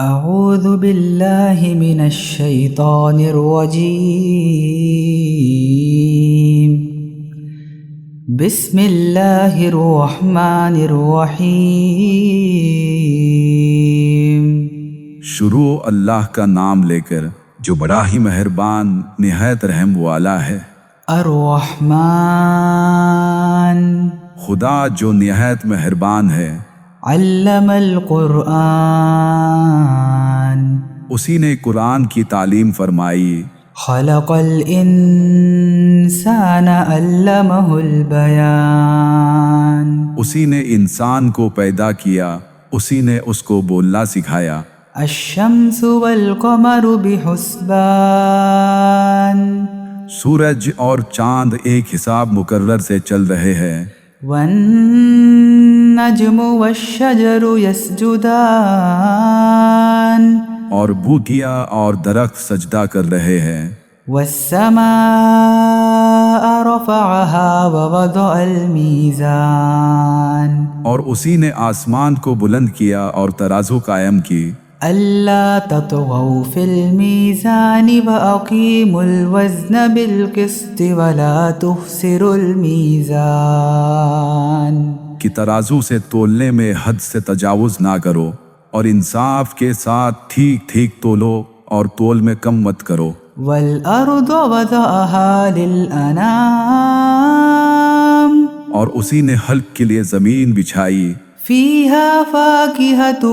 أعوذ بالله من الشيطان الرجيم. بسم الله الرحمن الرحيم. شروع اللہ کا نام لے کر جو بڑا ہی مہربان نہایت رحم والا ہے۔ الرحمن خدا جو نہایت مہربان ہے، علم القرآن اسی نے قرآن کی تعلیم فرمائی۔ خلق الانسان علمہ البیان اسی نے انسان کو پیدا کیا، اسی نے اس کو بولنا سکھایا۔ الشمس والقمر بحسبان سورج اور چاند ایک حساب مقرر سے چل رہے ہیں۔ والنجم والشجر يسجدان اور بوٹیاں اور درخت سجدہ کر رہے ہیں۔ والسماء رفعها ووضع الميزان اور اسی نے آسمان کو بلند کیا اور ترازو قائم کی۔ ألا تطغوا في الميزان وأقيموا الوزن بالقسط ولا تخسروا الميزان کہ ترازو سے تولنے میں حد سے تجاوز نہ کرو، اور انصاف کے ساتھ ٹھیک ٹھیک تولو، اور تول میں کم مت کرو۔ والأرض وضعها للأنام اور اسی نے حلق کے لیے زمین بچھائی۔ فيها فاكهة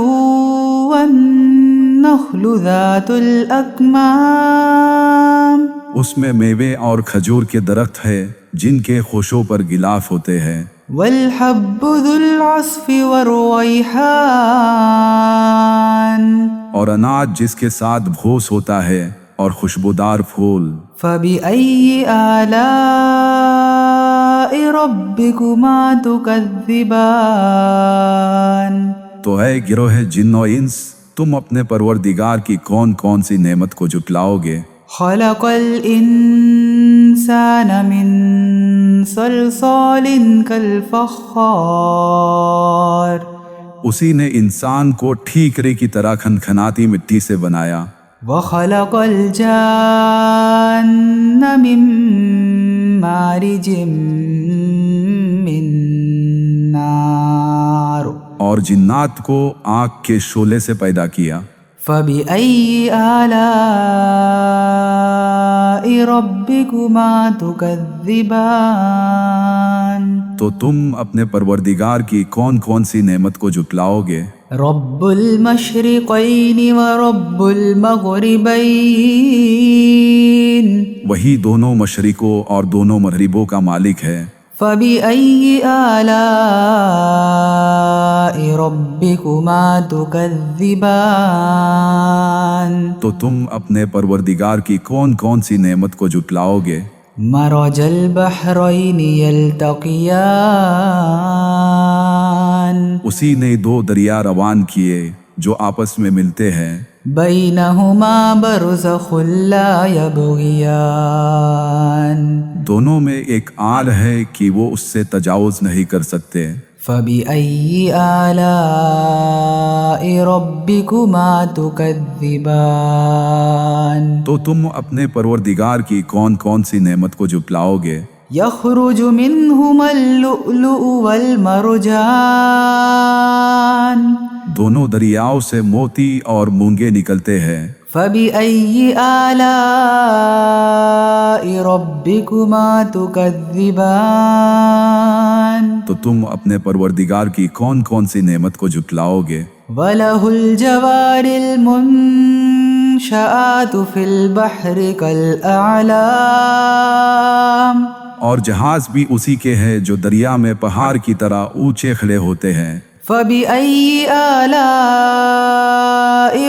والنخل ذات الأكمام اس میں میوے اور کھجور کے درخت ہے جن کے خوشوں پر غلاف ہوتے ہیں۔ والحب ذو العصف والريحان اور اناج جس کے ساتھ بھوس ہوتا ہے اور خوشبودار پھول۔ فبأي آلاء ربكما تكذبان تو اے گروہ جن و انس، تم اپنے پروردگار کی کون کون سی نعمت کو جھٹلاؤ گے؟ خلق الإنسان من صلصال كالفخار اسی نے انسان کو ٹھیکرے کی طرح کھنکھناتی مٹی سے بنایا۔ وخلق الجان من مارج من نار اور جنات کو آگ کے شعلے سے پیدا کیا۔ فبأي آلاء ربكما تكذبان تو تم اپنے پروردگار کی کون کون سی نعمت کو جھٹلاؤ گے؟ رب المشرقين ورب المغربين وہی دونوں مشرقوں اور دونوں مغربوں کا مالک ہے۔ فبأي آلاء ربكما تكذبان تو تم اپنے پروردگار کی کون کون سی نعمت کو جھٹلاؤ گے؟ مرج البحرين يلتقيان اسی نے دو دریا روان کیے جو آپس میں ملتے ہیں۔ بينهما برزخ لا يبغيان دونوں میں ایک آل ہے کہ وہ اس سے تجاوز نہیں کر سکتے۔ فبأي آلاء ربكما تكذبان تو تم اپنے پروردگار کی کون کون سی نعمت کو جھٹلاؤ گے؟ يخرج منهما اللؤلؤ والمرجان دونوں دریاؤں سے موتی اور مونگے نکلتے ہیں۔ فبأي آلاء ربكما تكذبان تو تم اپنے پروردگار کی کون کون سی نعمت کو جھٹلاؤ گے؟ وله الجوار المنشآت في البحر كالأعلام اور جہاز بھی اسی کے ہیں جو دریا میں پہاڑ کی طرح اونچے کھڑے ہوتے ہیں۔ فبأي آلاء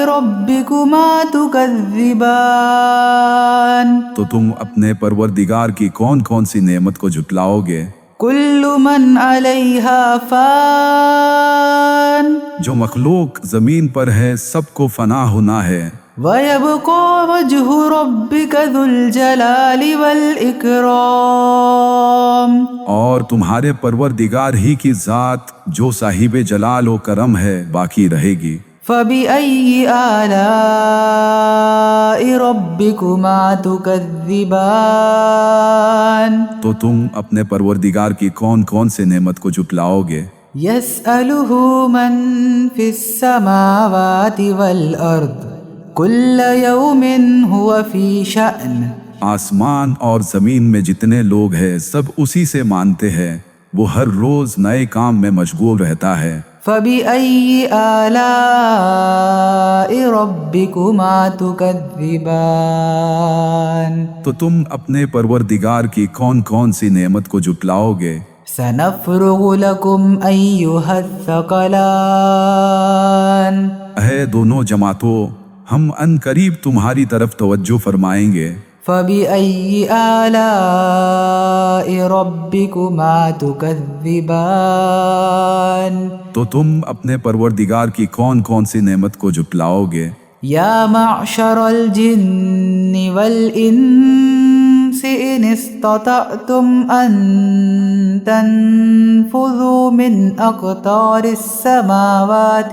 ربكما تكذبان تو تم اپنے پروردگار کی کون کون سی نعمت کو جھٹلاؤ گے؟ كل من عليها فان جو مخلوق زمین پر ہے سب کو فنا ہونا ہے۔ ويبقى وجه ربك ذو الجلال والإكرام اور تمہارے پروردگار ہی کی ذات جو صاحب جلال و کرم ہے باقی رہے گی۔ فبأي آلاء ربكما تكذبان تو تم اپنے پروردگار کی کون کون سے نعمت کو جھٹلاؤ گے؟ يسأله من في السماوات والأرض كل يوم هو في شأن آسمان اور زمین میں جتنے لوگ ہیں سب اسی سے مانتے ہیں، وہ ہر روز نئے کام میں مشغول رہتا ہے۔ فبأي آلاء ربكما تكذبان تو تم اپنے پروردگار کی کون کون سی نعمت کو جھٹلاؤ گے؟ سنفرغ لكم أيها الثقلان اے دونوں جماعتوں، ہم ان قریب تمہاری طرف توجہ فرمائیں گے۔ فبأي آلاء ربكما تكذبان تو تم اپنے پروردگار کی کون کون سی نعمت کو جھٹلاؤ گے؟ يا معشر الجن والإنس إن استطعتم أن تنفذوا من أقطار السماوات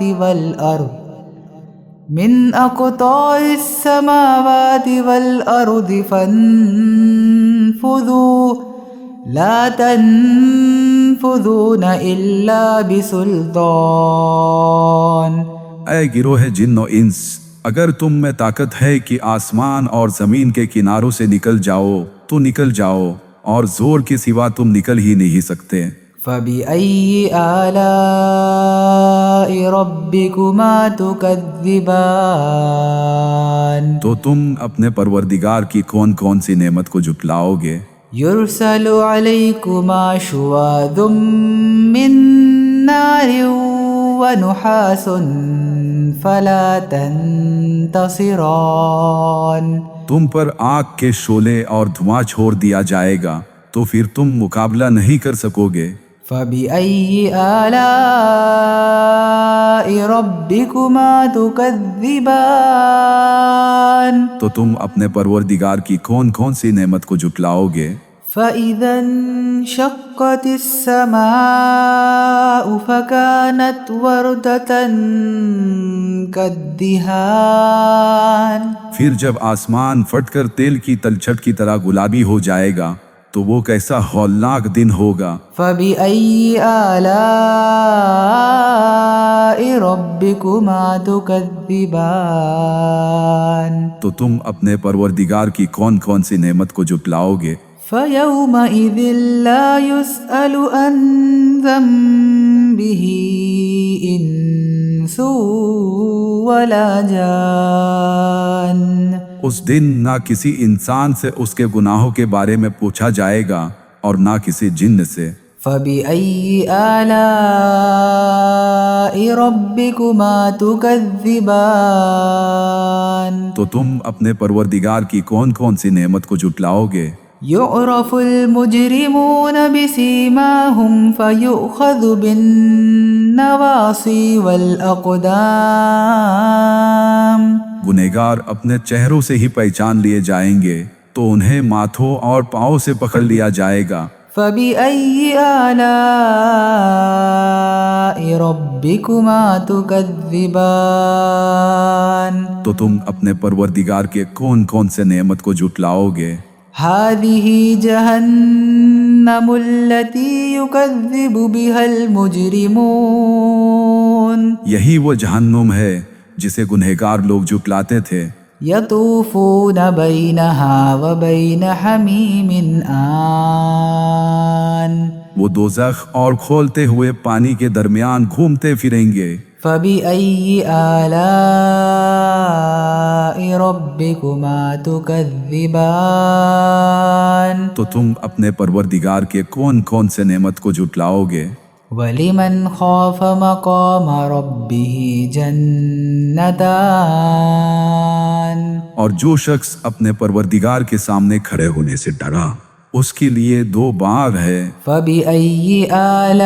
والأرض فانفذوا لا تنفذون إلا بسلطان اے گروہ جن و انس، اگر تم میں طاقت ہے کہ آسمان اور زمین کے کناروں سے نکل جاؤ تو نکل جاؤ، اور زور کے سوا تم نکل ہی نہیں سکتے۔ فبأي آلاء ربكما تكذبان تو تم اپنے پروردگار کی کون کون سی نعمت کو جھٹلاؤ گے؟ يرسل عليكما شواظ من نار ونحاس فلا تنتصران تم پر آگ کے شعلے اور دھواں چھوڑ دیا جائے گا تو پھر تم مقابلہ نہیں کر سکو گے۔ فبأي آلاء ربكما تكذبان تو تم اپنے پروردگار کی کون کون سی نعمت کو جھٹلاؤ گے؟ فإذا انشقت السماء فكانت وردة كالدهان پھر جب آسمان پھٹ کر تیل کی تلچھٹ کی طرح گلابی ہو جائے گا تو وہ کیسا ہولناک دن ہوگا۔ فبأي آلاء ربكما تكذبان تو تم اپنے پروردگار کی کون کون سی نعمت کو جھٹلاؤ گے؟ فيومئذ لا يسأل عن ذنبه إنس ولا جان اس دن نہ کسی انسان سے اس کے گناہوں کے بارے میں پوچھا جائے گا اور نہ کسی جن سے۔ فبأي آلاء ربكما تكذبان تو تم اپنے پروردگار کی کون کون سی نعمت کو جھٹلاؤ گے؟ يعرف المجرمون بسيماهم فيؤخذ بالنواصي والأقدام گنہگار اپنے چہروں سے ہی پہچان لیے جائیں گے تو انہیں ماتھوں اور پاؤں سے پکڑ لیا جائے گا۔ فبأي آلاء ربكما تكذبان تو تم اپنے پروردگار کے کون کون سے نعمت کو جھٹلاؤ گے؟ هذه جهنم التي يكذب بها المجرمون یہی وہ جہنم ہے جسے گنہگار لوگ جھٹلاتے تھے۔ يطوفون بينها وبين حميم آن وہ دوزخ اور کھولتے ہوئے پانی کے درمیان گھومتے پھریں گے۔ فبأي آلاء ربكما تكذبان تو تم اپنے پروردگار کے کون کون سے نعمت کو جھٹلاؤ گے؟ ولمن خاف مقام ربه جنتان اور جو شخص اپنے پروردگار کے سامنے کھڑے ہونے سے ڈرا اس کے لیے دو باغ ہے۔ فبأي آلاء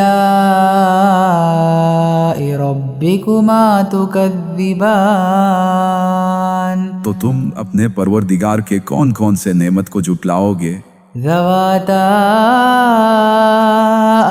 ربكما تكذبان تو تم اپنے پروردگار کے کون کون سے نعمت کو جھٹلاؤ گے؟ ذواتا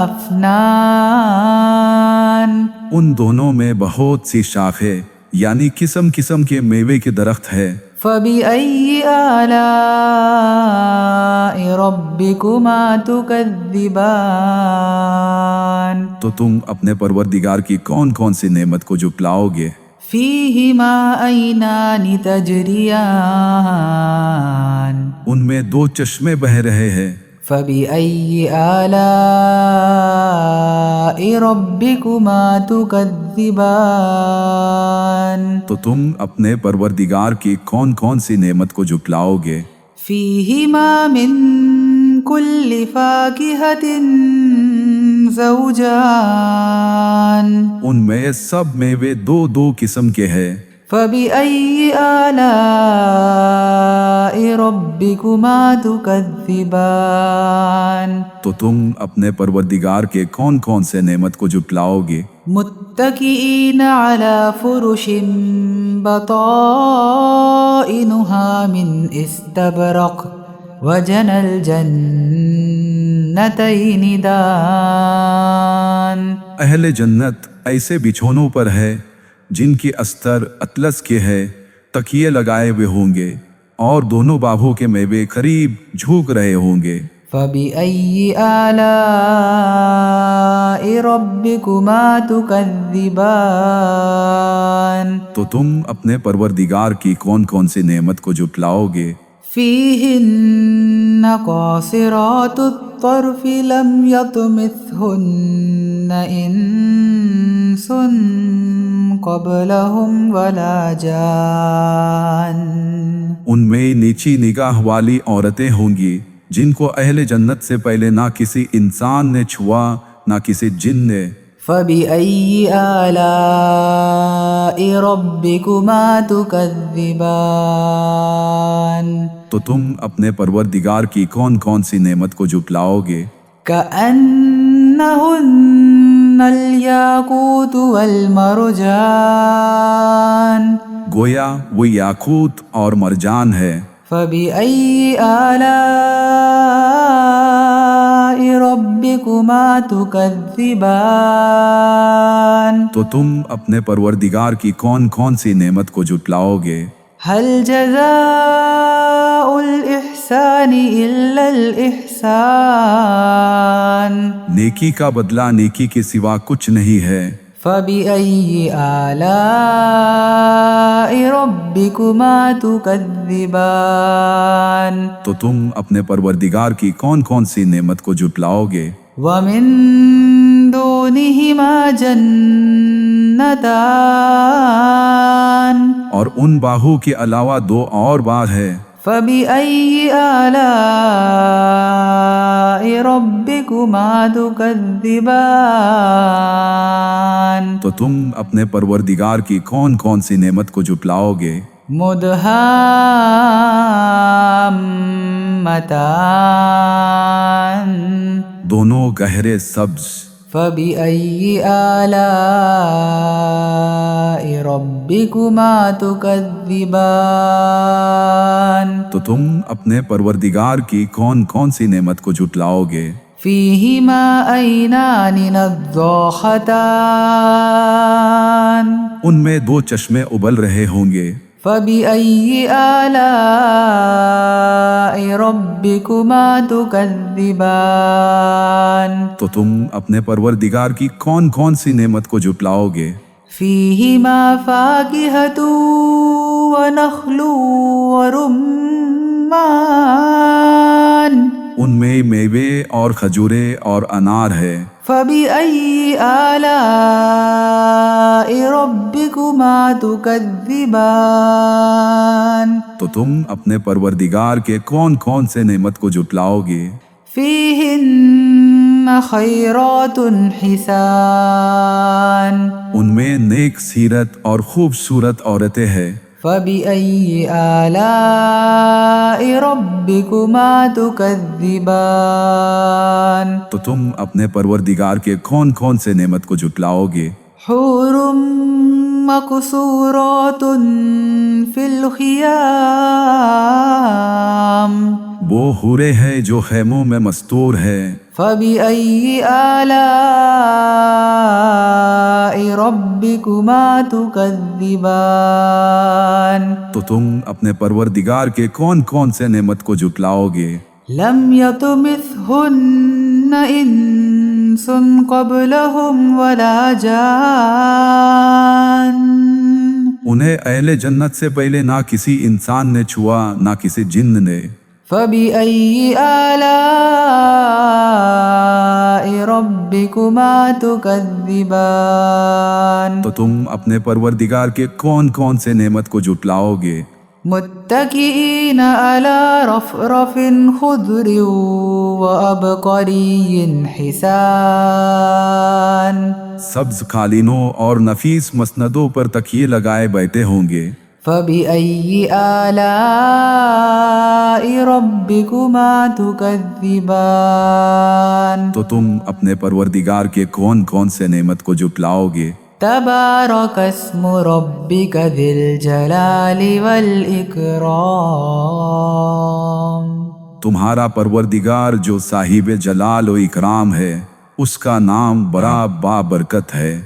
افنان ان دونوں میں بہت سی شاخیں یعنی قسم قسم کے میوے کے درخت ہے۔ فبأي آلاء ربكما تكذبان تو تم اپنے پروردگار کی کون کون سی نعمت کو جھٹلاؤ گے؟ فيهما عينان تجريان ان میں دو چشمے بہ رہے ہیں۔ فبأي آلاء ربكما تكذبان تو تم اپنے پروردگار کی کون کون سی نعمت کو جھٹلاؤ گے؟ فيهما من كل فاكهة زوجان ان میں سب میوے دو دو قسم کے ہیں۔ فبأي آلاء ربكما تكذبان تو تم اپنے پروردگار کے کون کون سے نعمت کو جھٹلاؤ گے؟ متكئين على فرش بطائنها من استبرق وجنى الجنتين دان اہل جنت ایسے بچھونوں پر ہے جن کی استر اطلس کے ہے، تکیے لگائے ہوئے ہوں گے اور دونوں باغوں کے میوے قریب جھوک رہے ہوں گے۔ فبأي آلاء ربكما تكذبان تو تم اپنے پروردگار کی کون کون سی نعمت کو جھٹلاؤ گے؟ فيهن قاصرات الطرف لم يطمثهن إنس قبلهم ولا جان ان میں نیچی نگاہ والی عورتیں ہوں گی جن کو اہل جنت سے پہلے نہ کسی انسان نے چھوا نہ کسی جن نے۔ فبأي آلاء ربكما تكذبان تو تم اپنے پروردگار کی کون کون سی نعمت کو جھٹلاؤ گے؟ كأنهن الياقوت والمرجان گویا وہ یاقوت اور مرجان ہے۔ فبأي آلاء ربكما تكذبان تو تم اپنے پروردگار کی کون کون سی نعمت کو جھٹلاؤ گے؟ هل جزاء الإحسان إلا الإحسان نیکی کا بدلہ نیکی کے سوا کچھ نہیں ہے۔ فبأي آلاء ربكما تكذبان تو تم اپنے پروردگار کی کون کون سی نعمت کو جھٹلاؤ گے؟ ومن دونهما جنتان اور ان باہوں کے علاوہ دو اور باغ ہے۔ فبأي آلاء ربكما تكذبان تو تم اپنے پروردگار کی کون کون سی نعمت کو جھٹلاؤ گے؟ مدهامتان دونوں گہرے سبز۔ فبأي آلاء ربكما تكذبان تو تم اپنے پروردگار کی کون کون سی نعمت کو جھٹلاؤ گے؟ فيهما عينان نضاختان ان میں دو چشمے ابل رہے ہوں گے۔ فبأي آلاء ربكما تكذبان تو تم اپنے پروردگار کی کون کون سی نعمت کو جھٹلاؤ گے؟ فيهما فاكهة ونخل ورمان ان میں میوے اور کھجورے اور انار ہے۔ فبأي آلاء ربكما تكذبان تو تم اپنے پروردگار کے کون کون سے نعمت کو جھٹلاؤ گے؟ فيهن خيرات حسان ان میں نیک سیرت اور خوبصورت عورتیں ہیں۔ فبأي آلاء ربكما تكذبان تو تم اپنے پروردگار کے کون کون سے نعمت کو جھٹلاؤ گے؟ حور مقصورات في الخيام وہ حورے ہیں جو خیموں میں مستور ہے۔ فبأي آلاء ربكما تكذبان تو تم اپنے پروردگار کے کون کون سے نعمت کو جھٹلاؤ گے؟ لم يطمثهن انس قبلهم ولا جان انہیں اہل جنت سے پہلے نہ کسی انسان نے چھوا نہ کسی جن نے۔ فبأي آلاء ربكما تكذبان تو تم اپنے پروردگار کے کون کون سے نعمت کو جھٹلاؤ گے؟ متكئين على رفرف خضر وعبقري حسان سبز قالینوں اور نفیس مسندوں پر تکیے لگائے بیٹھے ہوں گے۔ فبأي آلاء ربكما تكذبان تو تم اپنے پروردگار کے کون کون سے نعمت کو جھٹلاؤ گے؟ تبارك اسم ربك ذي الجلال والإكرام تمہارا پروردگار جو صاحب جلال و اکرام ہے، اس کا نام بڑا بابرکت ہے۔